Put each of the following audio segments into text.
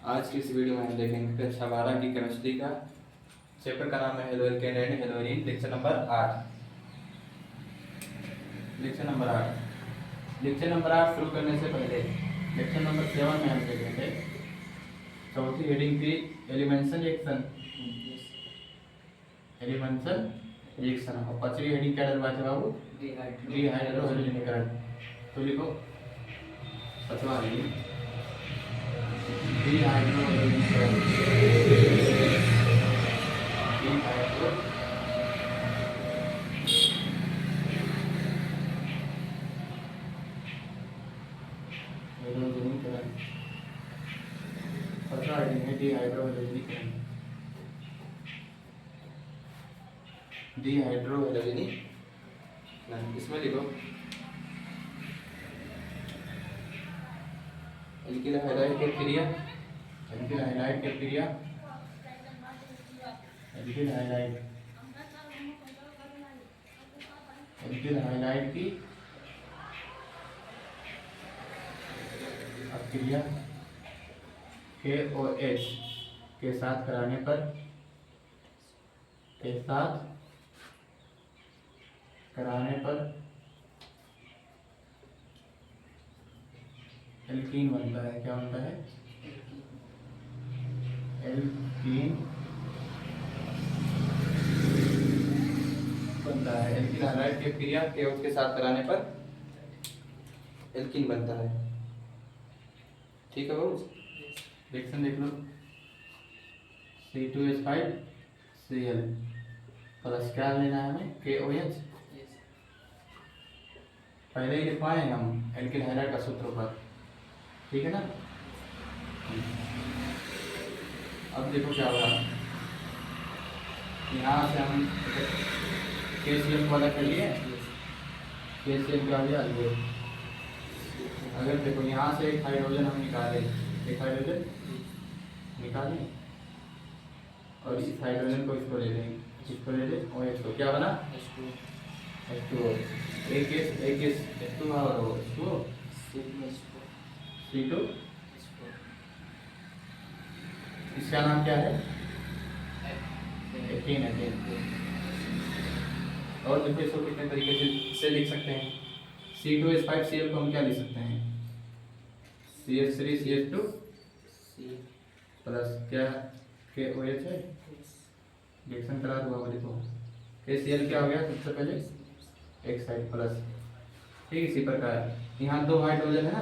आज की इस वीडियो में हम देखेंगे कक्षा 12 की केमिस्ट्री का चैप्टर का नाम है halo alkane and Halloween, lecture number 8। Lecture number 8 शुरू करने से पहले लेक्चर नंबर 7 में हम देखेंगे चौथी हेडिंग थी एलिमेंशन रिएक्शन और पांचवी हेडिंग क्या डलवा थे बाबू? डिहाइड्रोजनीकरण। तो लिखो पांचवा हेडिंग डिहाइड्रोजनीकरण। पांचवा हेडिंग है डिहाइड्रोजनीकरण। इसमें लिखो एल्किल हाइड्राइड की क्रिया, एल्किल हाइड्राइड की क्रिया, एल्किल हाइड्राइड की क्रिया KOH के साथ कराने पर एल्कीन बनता है। क्या बनता है? एल्कीन बनता है। एल्किल हाइड्राइड की क्रिया KOH के साथ कराने पर एल्कीन बनता है। ठीक है बाबू, रिएक्शन देख लो। C2H5Cl प्लस क्या लेना है हमें? KOH। पहले ही लिखवाए हैं हम एल्किल हाइड्राइड का सूत्र पर, ठीक है ना। अब देखो क्या होगा, यहाँ से हम KCl वाला कर लिए। KCl क्या हो गया? ये अगर देखो यहाँ से एक हाइड्रोजन हम निकालें और इस हाइड्रोजन को इसको ले लें और इसको क्या बना? H2O। एक H2 और H2O C2। इसका नाम क्या है? एथेन। और देखो इसको कितने तरीके से लिख सकते हैं। C2H5Cl को हम क्या लिख सकते हैं? CH3CH2 प्लस क्या KOH है। रिएक्शन करा दो। देखो KCl क्या हो गया? सबसे पहले एक साइड प्लस, ठीक। इसी प्रकार यहाँ दो हाइड्रोजन है ना,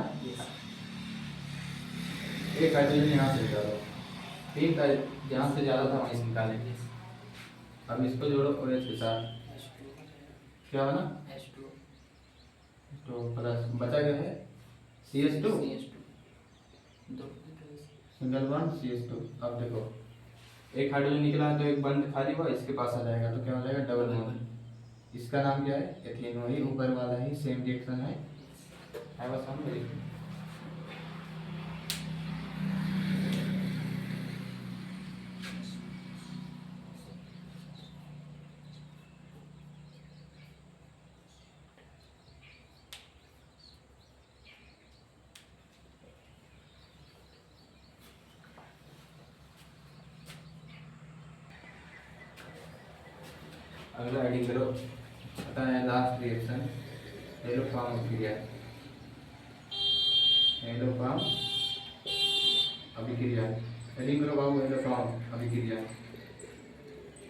एक हाइड्रोजन यहाँ से निकालो, तीन का जहाँ से ज़्यादा था वहीं से निकालेंगे। अब इसको जोड़ो OH के साथ, क्या बना? तो प्लस बचा गया है CH2 सिंगल बॉन्ड CH2। अब देखो एक हाइड्रोजन निकला है तो एक बंद खाली हुआ, इसके पास आ जाएगा तो क्या हो जाएगा? Double bond. इसका नाम क्या है? एथेन। वही ऊपर वाला ही सेम रिएक्शन है बस हम अगला हेडिंग करो, पता है लास्ट रिएक्शन हेलोफॉर्म अभिक्रिया। हेलोफॉर्म अभिक्रिया हेडिंग करो बाबू, हेलोफॉर्म अभिक्रिया,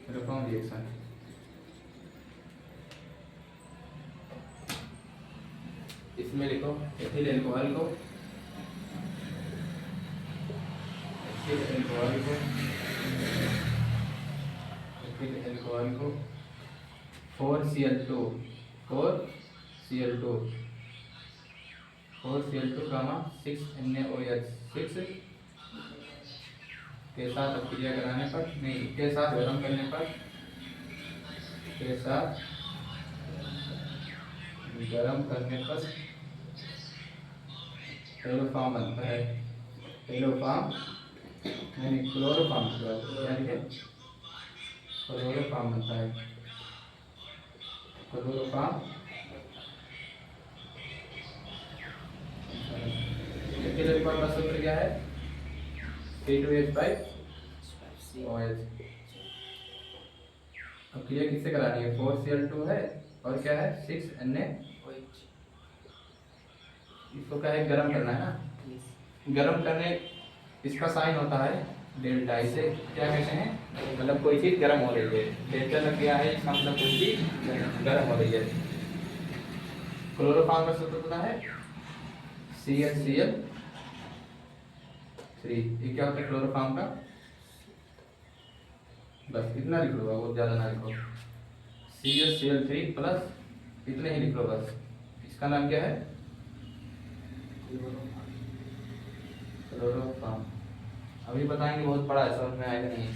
हेलोफॉर्म रिएक्शन। इसमें लिखो एथिल अल्कोहल को 4Cl2 6NaOH 6 के साथ अभिक्रिया कराने पर के साथ गर्म करने पर हेलोफॉर्म बनता है। हेलोफॉर्म यानी क्लोरोफॉर्म बनता है। क्लोरोफॉर्म एल्कोहल का सूत्र क्या है? C2H5OH। अब क्रिया किससे करानी है? 4Cl2 है और क्या है 6Na। इसको क्या है गर्म करना है ना। गर्म करने इसका साइन होता है डेल्टा। इसे क्या कहते हैं? मतलब कोई चीज गर्म हो रही है, डेल्टा लग गया है, इसका मतलब कोई चीज गर्म हो रही है। क्लोरोफॉर्म का सूत्र पता है? CHCl3। ये क्या होता है क्लोरोफॉर्म का? बस इतना लिख लो, बहुत ज्यादा ना लिखो। CHCl3 प्लस इतने ही लिख लो बस। इसका नाम क्या है? क्लोरोफॉर्म। अभी बताएंगे, बहुत बड़ा है, समझ में आएगा नहीं।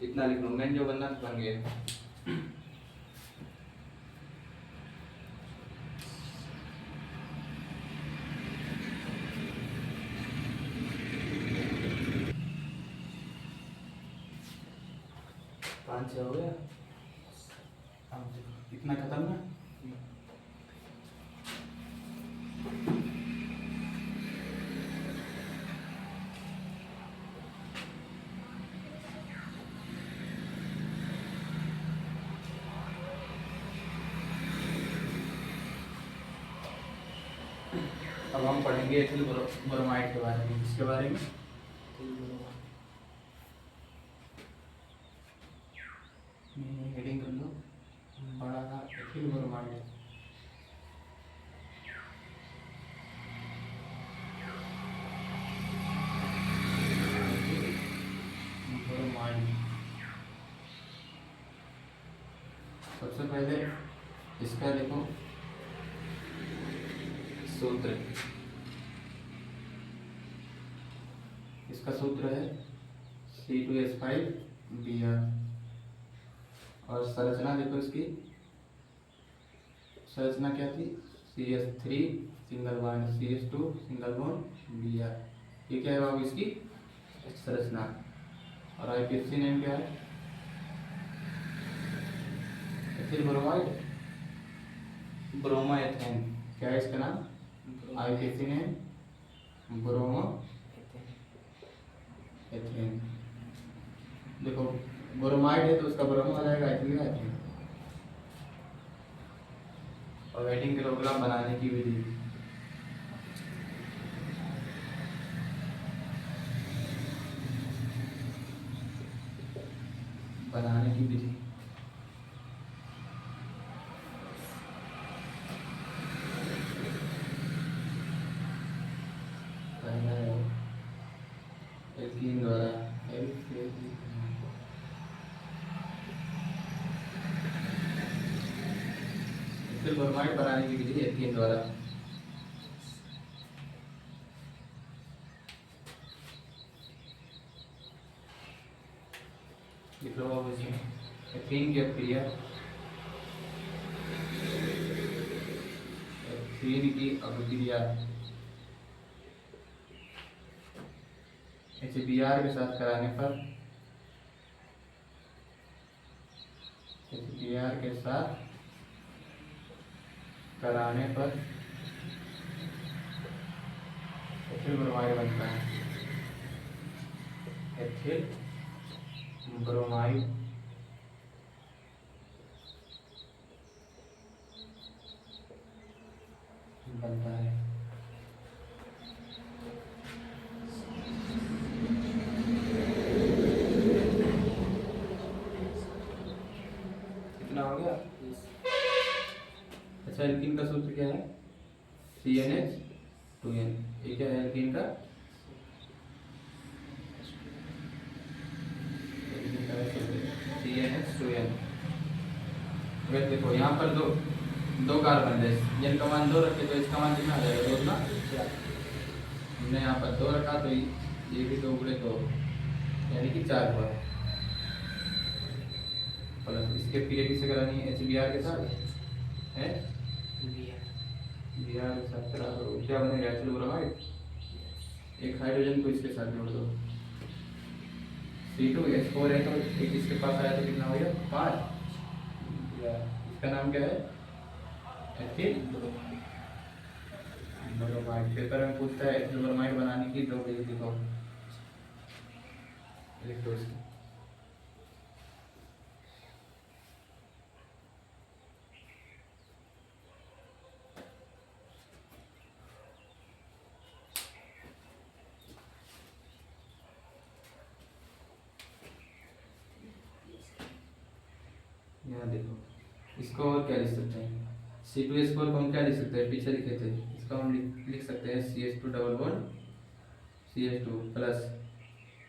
इतना लिख लो, मेन जो बनना बन गए। पाँच छः हो गया, इतना खत्म ना। अब हम पढ़ेंगे एथिल ब्रोमाइड के बारे में। इसके बारे में हेडिंग कर लो, बड़ा था एथिल ब्रोमाइड। सबसे पहले इसका देखो सूत्र। इसका सूत्र है C2H5Br। और संरचना देखो, इसकी संरचना क्या थी? CH3 single bond CH2 single bond Br। ये क्या है बाबू इसकी संरचना। और आईपीएफसी नेम क्या है? Ethyl bromide bromoethane. क्या है इसका नाम? IUPAC name bromoethane. देखो ब्रोमाइड है तो उसका ब्रोमो आ जाएगा, एथिल का एथेन। और वेटिंग किलोग्राम बनाने की विधि। बनाने की विधि एल्कीन द्वारा। एथिल ब्रोमाइड बनाने की विधि एल्कीन द्वारा। एथीन की अपक्रिया, एथीन की अपक्रिया HBr के साथ कराने पर, HBr के साथ कराने पर एथिल ब्रोमाइड बनता है। एथिल ब्रोमाइड बनता है। कितना हो गया? अच्छा, एल्कीन का सूत्र क्या है? CnH2n। ये क्या है एल्कीन का? CnH2n। वैसे देखो यहाँ पर दो कार्बन है, जिन का मान 2 रखे तो इसका मान कितना आ जाएगा? 2 ना। हमने यहाँ पर 2 रखा तो ये भी 2 गुणे 2 यानी कि 4 हुआ। प्लस इसके क्रिया किससे करानी है? HBr के साथ है। Br के साथ करा दो, क्या बनेगा? Ethyl bromide. एक हाइड्रोजन को इसके साथ जोड़ दो, C2H4 है तो एक इसके पास आया तो कितना हो गया? 5। इसका नाम क्या है? Ethyl bromide. पेपर में पूछता है एथिल ब्रोमाइड बनाने की 2 विधि लिखो, लिख दो इसको। यहाँ देखो, इसको और क्या लिख सकते हैं, C2H4 को हम क्या लिख सकते हैं, पीछे लिखे थे, इसको हम लिख सकते हैं CH2 double bond CH2 plus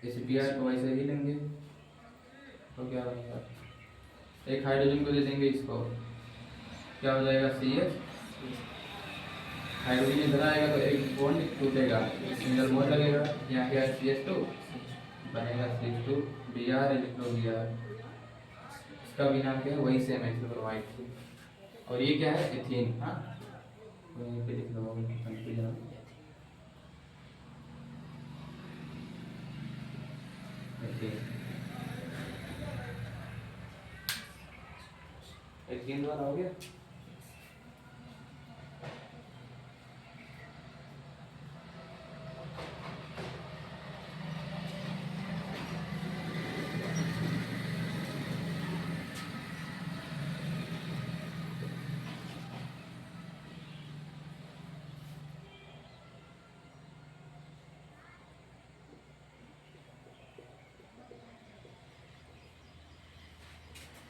HBr को वैसे ही लेंगे तो क्या बनेगा, एक हाइड्रोजन को दे देंगे, इसको क्या हो जाएगा CH, हाइड्रोजन इधर आएगा तो एक बॉन्ड टूटेगा, सिंगल बॉन्ड लगेगा, यहाँ क्या है CH2 बनेगा CH2Br, इलेक्ट्रो Br, इसका भी नाम क्या है, वही सेम है ब्रोमाइड। और ये क्या है, एथीन। हाँ वहीं पे लिख लो, कंफ्यूजन। एथीन द्वारा हो गया।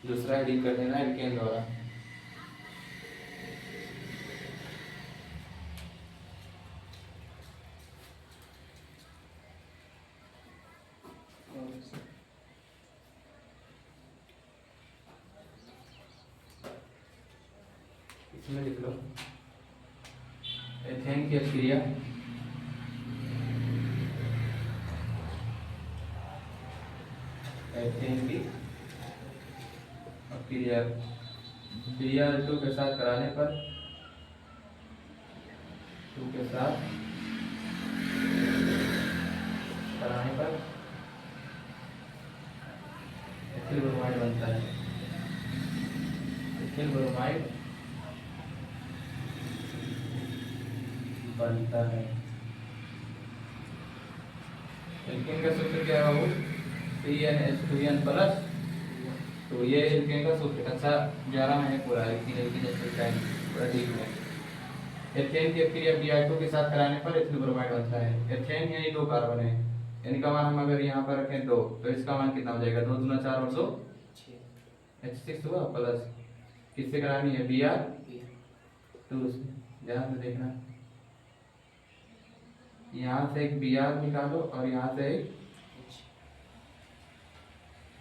दूसरा हेडिंग कर देना एल्केन द्वारा। इसमें लिख लो एथेन की अभिक्रिया एथेन की अभिक्रिया Br2 के साथ कराने पर 2 के साथ कराने पर एथिल ब्रोमाइड बनता है, एथिल ब्रोमाइड बनता है। एल्केन का सूत्र क्या है बाबू, CnH2n प्लस, तो ये एल्केन का सूत्र अच्छा 11 में है पूरा, पूरा ठीक है। एथेन की अभिक्रिया Br2 के साथ कराने पर एथिल ब्रोमाइड बनता है। एथेन यानी 2 कार्बन है, इनका मान हम अगर यहाँ पर रखें 2 तो इसका मान कितना हो जाएगा, 2 दूना 4 और 2 H6 हुआ, प्लस किससे करानी है, Br2 से। ध्यान से देखना, यहाँ से एक Br निकालो और यहाँ से एक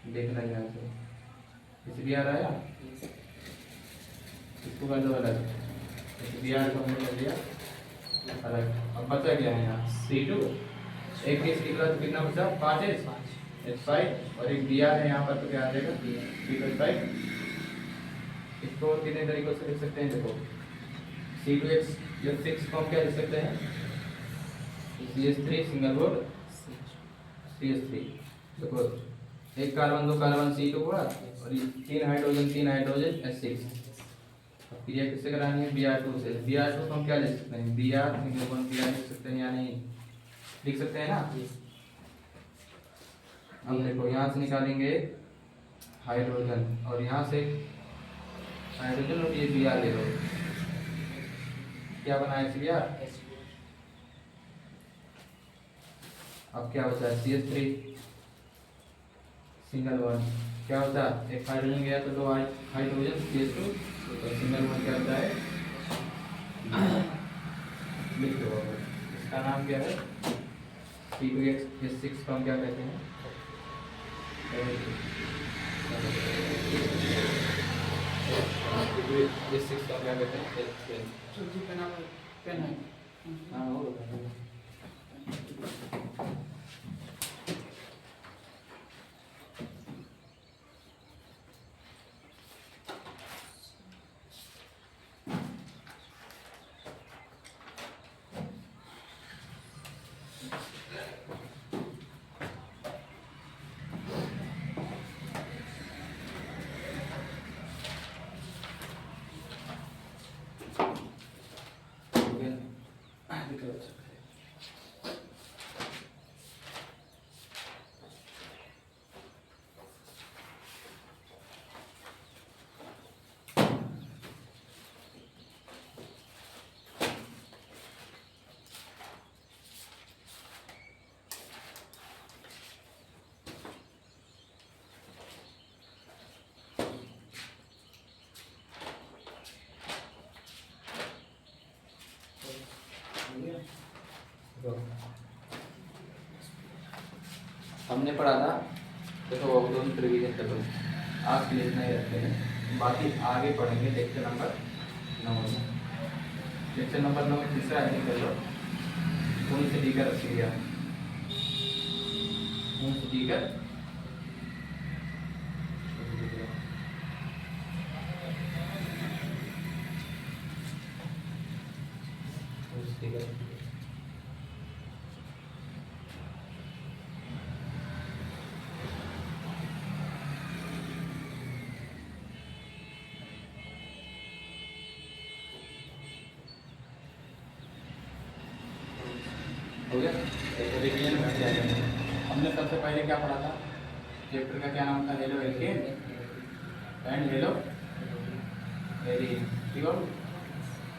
देखना, यहाँ से इस Br आया, इसको कर दो अलग, इस Br को हमने कर दिया अलग। अब बचा क्या है यहाँ C2, एक केस निकला तो कितना बचा, 5H5 और एक Br है यहाँ पर, तो क्या आ जाएगा C2H5। इसको और कितने तरीकों से लिख सकते हैं, देखो C2H6 को हम क्या लिख सकते हैं, CH3 सिंगल बॉन्ड CH3, देखो एक कार्बन 2 कार्बन C2 हुआ और ये 3 हाइड्रोजन H6। अब क्रिया किससे करानी है, Br2 से। Br2 को हम क्या लिख सकते हैं, Br सिंगल बॉन्ड Br लिख सकते हैं या नहीं, लिख सकते हैं ना। अब देखो यहाँ से निकालेंगे हाइड्रोजन और यहाँ से हाइड्रोजन और ये Br ले लो, क्या बना है Br। अब क्या होता है CH3 सिंगल बॉन्ड, क्या होता है एक हाइड्रोजन गया तो 2 हाइड्रोजन CH2 और सिंगल बॉन्ड क्या होता है, लिख दो। इसका नाम क्या है, C2H6 को हम क्या कहते हैं, C2H6 को क्या कहते हैं, पेन है। हाँ हो हमने पढ़ा था, देखो वो दोनों रिवीजन कर लो, आज के लिए इतना ही रखते हैं, बाकी आगे पढ़ेंगे लेक्चर नंबर 9 में। लेक्चर नंबर 9 में तीसरा है कर लो, कौन से डी का रखिएगा, कौन से डी का हो गया। रिवीजन में क्या है, हमने सबसे पहले क्या पढ़ा था, चैप्टर का क्या नाम था, halo alkane and hello alkene, ठीक है।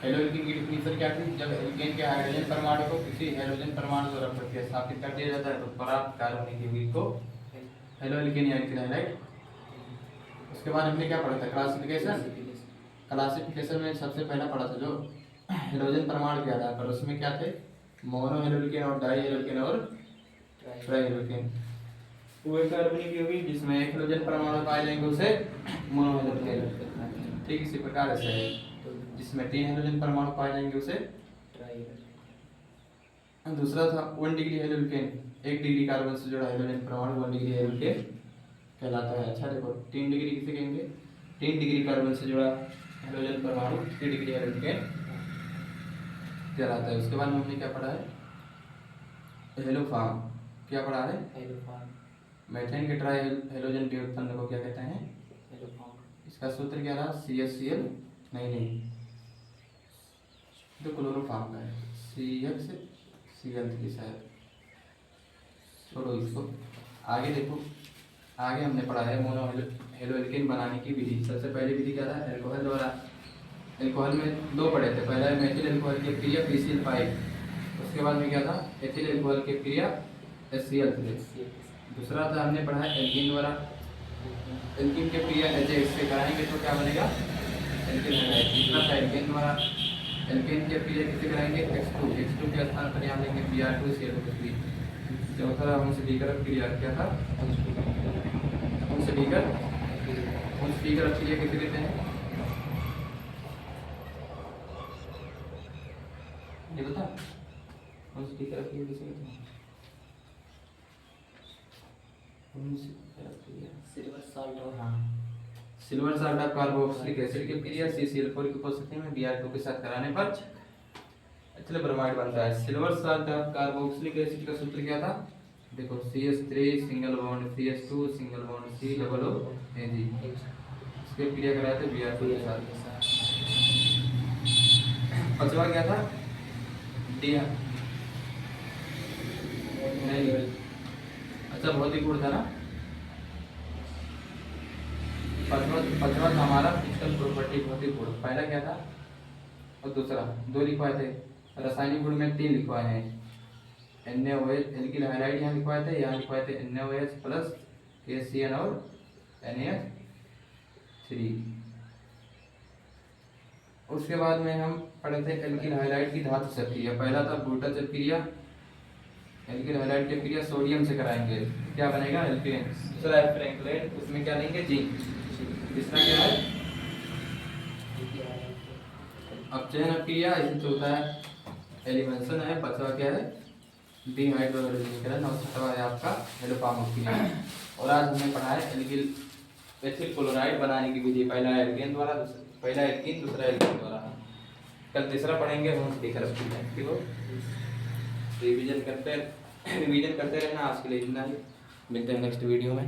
हेलो एल्कीन की डिफिनीशन क्या थी, जब एल्केन के हाइड्रोजन परमाणु को किसी हैलोजन परमाणु द्वारा प्रतिस्थापित कर दिया जाता है तो प्राप्त कार्बनिक यौगिक को हेलो एल्केन या एल्केन हैलाइड। उसके बाद हमने क्या पढ़ा था, क्लासिफिकेशन। क्लासिफिकेशन में सबसे पहला पढ़ा था जो हेलोजन परमाणु के आधार पर, उसमें क्या थे, मोनो हेलोल्केन और डाई हेलोल्केन और ट्राई हेलोल्केन। वो एक कार्बनिक यौगिक जिसमें एक हेलोजन परमाणु पाए जाएंगे उसे मोनो हेलोल्केन, ठीक इसी प्रकार से है, जिसमें 3 हेलोजन परमाणु पाए जाएंगे उसे ट्राई। दूसरा था 1 डिग्री हेलोल्केन, 1 डिग्री कार्बन से जुड़ा हेलोजन परमाणु 1 डिग्री हेलोल्केन कहलाता है। अच्छा देखो 3 डिग्री किसे कहेंगे, 3 डिग्री कार्बन से जुड़ा हेलोजन परमाणु 3 डिग्री हेलोल्केन कहलाता है। उसके बाद में हमने क्या पढ़ा है, हेलोफॉर्म। क्या पढ़ा है, हेलोफॉर्म। मीथेन के ट्राई हेलोजन व्युत्पन्न को क्या कहते हैं, हेलोफॉर्म। इसका सूत्र क्या रहा, CHCl, नहीं तो क्लोरोफॉर्म का है, CHCl की शायद, छोड़ो इसको। आगे देखो, आगे हमने पढ़ा है मोनो हेलोल्केन बनाने की विधि। सबसे पहली विधि क्या था, एल्कोहल द्वारा। एल्कोहल में 2 पढ़े थे, पहला है मेथिल एल्कोहल की क्रिया PCl5, उसके बाद में क्या था, एथिल एल्कोहल की क्रिया HCl3। दूसरा था हमने पढ़ा है एल्कीन द्वारा। एल्कीन की क्रिया HX से कराएंगे तो क्या बनेगा, एल्कीन हैलाइड। तीसरा था एल्केन द्वारा, एल्केन की क्रिया किससे कराएंगे, X2 के स्थान पर यहाँ लेंगे Br2Cl3। चौथा उनसे लीकर क्रिया क्या था, उनसे लीकर क्रिया किसे कहते हैं, ये बता, उनसे लीकर क्रिया किसे कहते हैं, सिल्वर साल्ट। और हाँ, silver salt of carboxylic acid की क्रिया CCl4 की उपस्थिति में Br2 के साथ कराने पर चलो ब्रोमाइड बनता है। Silver salt of carboxylic acid का सूत्र क्या था, देखो CH3 single bond CH2 single bond C double O Ag, इसके क्रिया कराए थे Br2 के साथ। पांचवा क्या था, नहीं, अच्छा भौतिक गुण था ना, पांचवा था हमारा फिजिकल प्रॉपर्टी भौतिक गुण। पहला क्या था और दूसरा 2 लिखवाए थे। रासायनिक गुण में 3 लिखवाए हैं, NaOH एल्किल हाइड्राइड यहाँ लिखवाए थे, यहाँ लिखवाए थे NaOH प्लस KCN और NaH3। उसके बाद में हम पढ़े थे एल्किल हाइड्राइड की धातु से क्रिया। पहला था ब्रूटल से क्रिया, एल्किल हाइड्राइड की क्रिया सोडियम से कराएंगे, क्या बनेगा एल्केन। दूसरा है फ्रैंकलाइट, उसमें क्या लेंगे जिंक। तीसरा क्या है अपचयन क्रिया, इसी चौथा है एलिमेंशन है, पांचवा क्या है डिहाइड्रोजनीकरण और छठवा है आपका हेलोफॉर्म क्रिया। और आज हमने पढ़ा है एल्किल एथिल क्लोराइड बनाने की विधि। पहला एल्केन द्वारा, पहला एल्कीन दूसरा एल्केन द्वारा। कल तीसरा पढ़ेंगे हम देखकर ठीक हो, रिवीजन करते रहना। आज के लिए इतना ही, मिलते हैं नेक्स्ट वीडियो में।